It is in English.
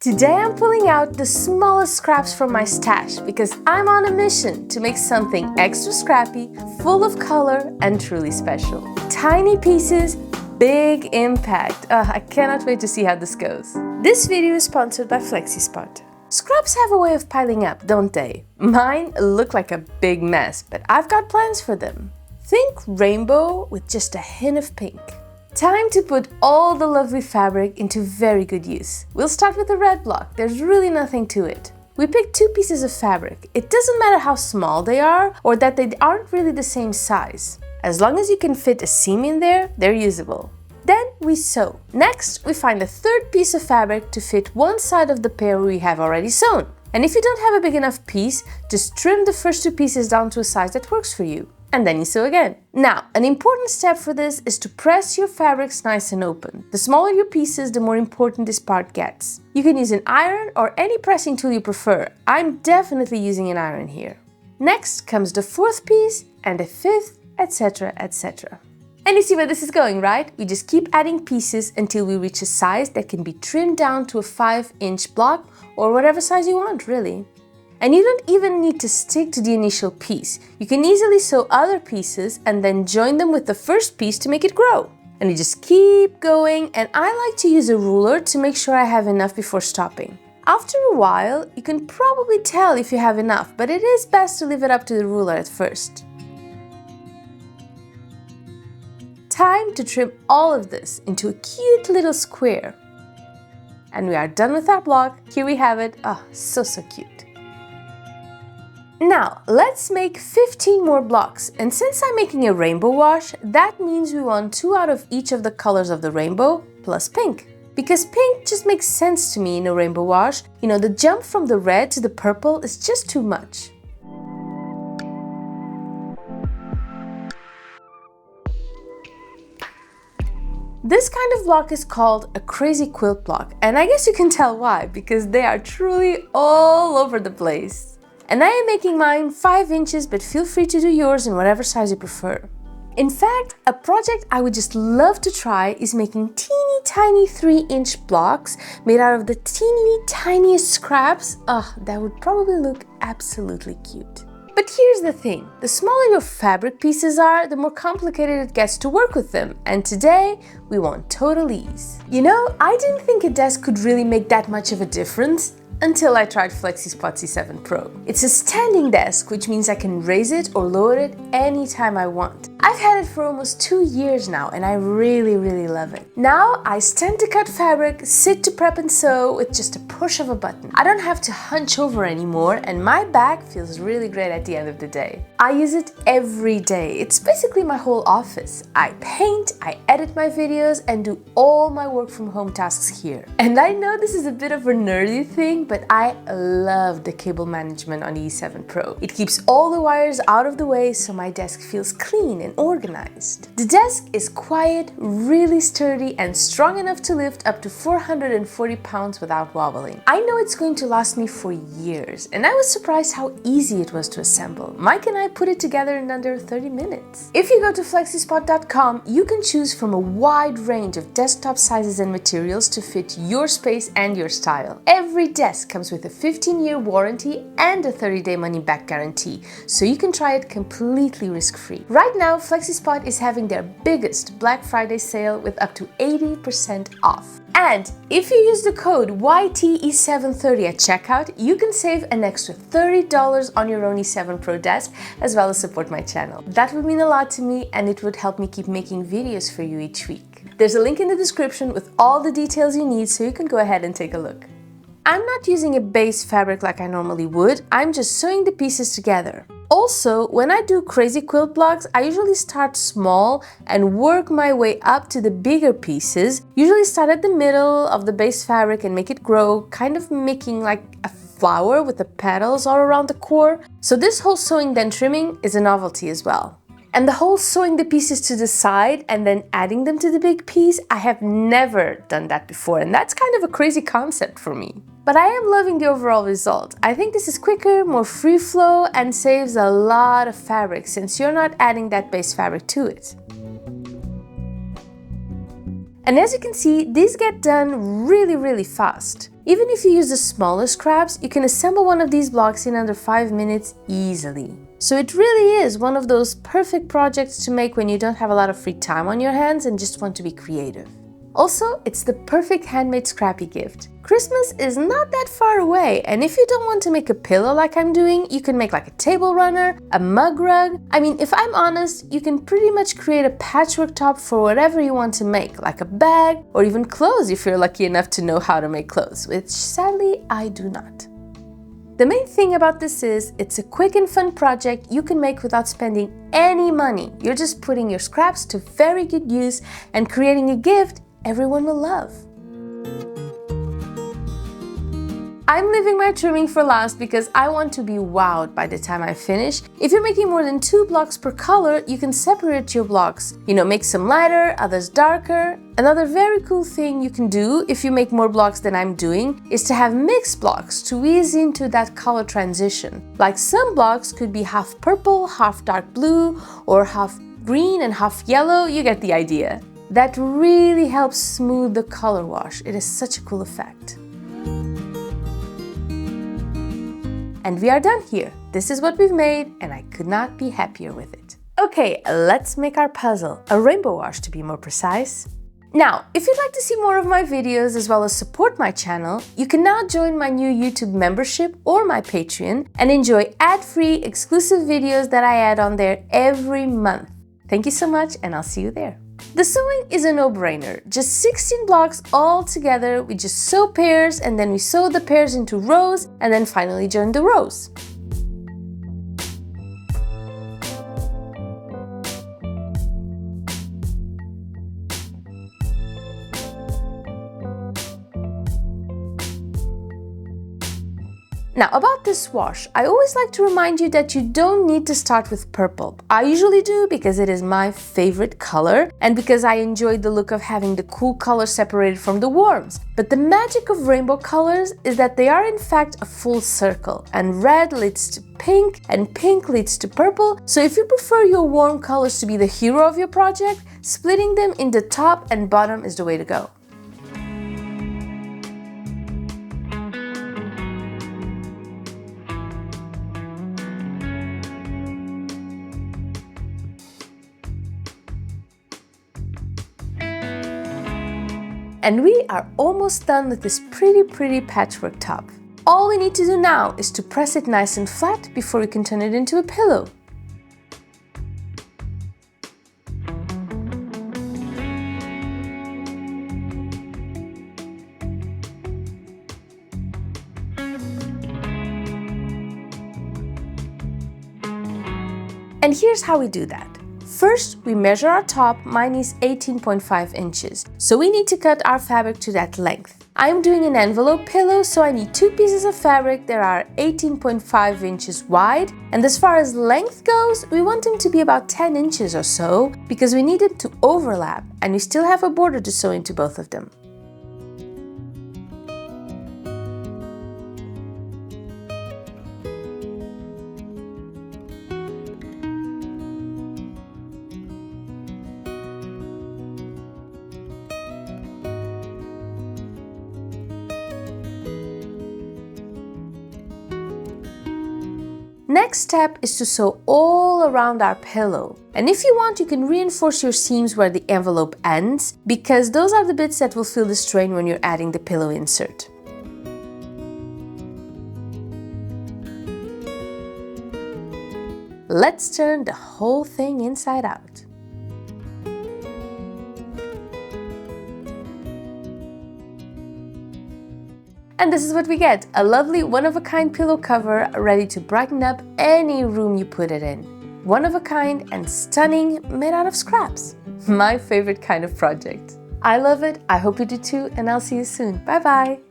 Today I'm pulling out the smallest scraps from my stash because I'm on a mission to make something extra scrappy, full of color, and truly special. Tiny pieces, big impact. I cannot wait to see how this goes. This video is sponsored by FlexiSpot. Scraps have a way of piling up, don't they? Mine look like a big mess, but I've got plans for them. Think rainbow with just a hint of pink. Time to put all the lovely fabric into very good use. We'll start with the red block. There's really nothing to it. We picked 2 pieces of fabric. It doesn't matter how small they are or that they aren't really the same size. As long as you can fit a seam in there, they're usable. Then we sew. Next, we find a 3rd piece of fabric to fit one side of the pair we have already sewn. And if you don't have a big enough piece, just trim the first 2 pieces down to a size that works for you. And then you sew again. Now, an important step for this is to press your fabrics nice and open. The smaller your pieces, the more important this part gets. You can use an iron or any pressing tool you prefer. I'm definitely using an iron here. Next comes the 4th piece and the 5th, etc, etc. And you see where this is going, right? We just keep adding pieces until we reach a size that can be trimmed down to a 5-inch block or whatever size you want, really. And you don't even need to stick to the initial piece. You can easily sew other pieces and then join them with the first piece to make it grow. And you just keep going, and I like to use a ruler to make sure I have enough before stopping. After a while, you can probably tell if you have enough, but it is best to leave it up to the ruler at first. Time to trim all of this into a cute little square. And we are done with our block. Here we have it. Oh, so cute. Now, let's make 15 more blocks, and since I'm making a rainbow wash, that means we want 2 out of each of the colors of the rainbow, plus pink. Because pink just makes sense to me in a rainbow wash. You know, the jump from the red to the purple is just too much. This kind of block is called a crazy quilt block, and I guess you can tell why, because they are truly all over the place. And I am making mine 5 inches, but feel free to do yours in whatever size you prefer. In fact, a project I would just love to try is making teeny tiny 3-inch blocks made out of the tiniest scraps. That would probably look absolutely cute. But here's the thing, the smaller your fabric pieces are, the more complicated it gets to work with them. And today, we want total ease. You know, I didn't think a desk could really make that much of a difference until I tried FlexiSpot C7 Pro. It's a standing desk, which means I can raise it or lower it anytime I want. I've had it for almost 2 years now, and I really love it. Now I stand to cut fabric, sit to prep and sew with just a push of a button. I don't have to hunch over anymore, and my back feels really great at the end of the day. I use it every day. It's basically my whole office. I paint, I edit my videos, and do all my work from home tasks here. And I know this is a bit of a nerdy thing, but I love the cable management on the E7 Pro. It keeps all the wires out of the way so my desk feels clean and organized. The desk is quiet, really sturdy, and strong enough to lift up to 440 pounds without wobbling. I know it's going to last me for years, and I was surprised how easy it was to assemble. Mike and I put it together in under 30 minutes. If you go to FlexiSpot.com, you can choose from a wide range of desktop sizes and materials to fit your space and your style. Every desk comes with a 15-year warranty and a 30-day money-back guarantee, so you can try it completely risk-free. Right now, FlexiSpot is having their biggest Black Friday sale with up to 80% off. And if you use the code YTE730 at checkout, you can save an extra $30 on your own E7 Pro desk, as well as support my channel. That would mean a lot to me, and it would help me keep making videos for you each week. There's a link in the description with all the details you need, so you can go ahead and take a look. I'm not using a base fabric like I normally would, I'm just sewing the pieces together. Also, when I do crazy quilt blocks, I usually start small and work my way up to the bigger pieces. Usually start at the middle of the base fabric and make it grow, kind of making like a flower with the petals all around the core. So this whole sewing then trimming is a novelty as well. And the whole sewing the pieces to the side and then adding them to the big piece, I have never done that before, and that's kind of a crazy concept for me. But I am loving the overall result. I think this is quicker, more free flow, and saves a lot of fabric since you're not adding that base fabric to it. And as you can see, these get done really fast. Even if you use the smaller scraps, you can assemble one of these blocks in under 5 minutes easily. So it really is one of those perfect projects to make when you don't have a lot of free time on your hands and just want to be creative. Also, it's the perfect handmade scrappy gift. Christmas is not that far away, and if you don't want to make a pillow like I'm doing, you can make like a table runner, a mug rug. I mean, if I'm honest, you can pretty much create a patchwork top for whatever you want to make, like a bag or even clothes if you're lucky enough to know how to make clothes, which sadly I do not. The main thing about this is it's a quick and fun project you can make without spending any money. You're just putting your scraps to very good use and creating a gift everyone will love. I'm leaving my trimming for last because I want to be wowed by the time I finish. If you're making more than 2 blocks per color, you can separate your blocks. Make some lighter, others darker. Another very cool thing you can do if you make more blocks than I'm doing is to have mixed blocks to ease into that color transition. Like some blocks could be half purple, half dark blue, or half green and half yellow. You get the idea. That really helps smooth the color wash. It is such a cool effect. And we are done here. This is what we've made, and I could not be happier with it. Okay, let's make our puzzle, a rainbow wash to be more precise. Now, if you'd like to see more of my videos as well as support my channel, you can now join my new YouTube membership or my Patreon and enjoy ad-free exclusive videos that I add on there every month. Thank you so much, and I'll see you there. The sewing is a no-brainer. Just 16 blocks all together. We just sew pairs and then we sew the pairs into rows and then finally join the rows. Now about this wash, I always like to remind you that you don't need to start with purple. I usually do because it is my favorite color and because I enjoy the look of having the cool colors separated from the warms. But the magic of rainbow colors is that they are in fact a full circle, and red leads to pink and pink leads to purple. So if you prefer your warm colors to be the hero of your project, splitting them into top and bottom is the way to go. And we are almost done with this pretty patchwork top. All we need to do now is to press it nice and flat before we can turn it into a pillow. And here's how we do that. First, we measure our top. Mine is 18.5 inches, so we need to cut our fabric to that length. I'm doing an envelope pillow, so I need 2 pieces of fabric that are 18.5 inches wide, and as far as length goes, we want them to be about 10 inches or so, because we need them to overlap, and we still have a border to sew into both of them. Next step is to sew all around our pillow. And if you want, you can reinforce your seams where the envelope ends, because those are the bits that will feel the strain when you're adding the pillow insert. Let's turn the whole thing inside out. And this is what we get, a lovely one-of-a-kind pillow cover ready to brighten up any room you put it in. One of a kind and stunning, made out of scraps. My favorite kind of project. I love it, I hope you do too, and I'll see you soon. Bye bye!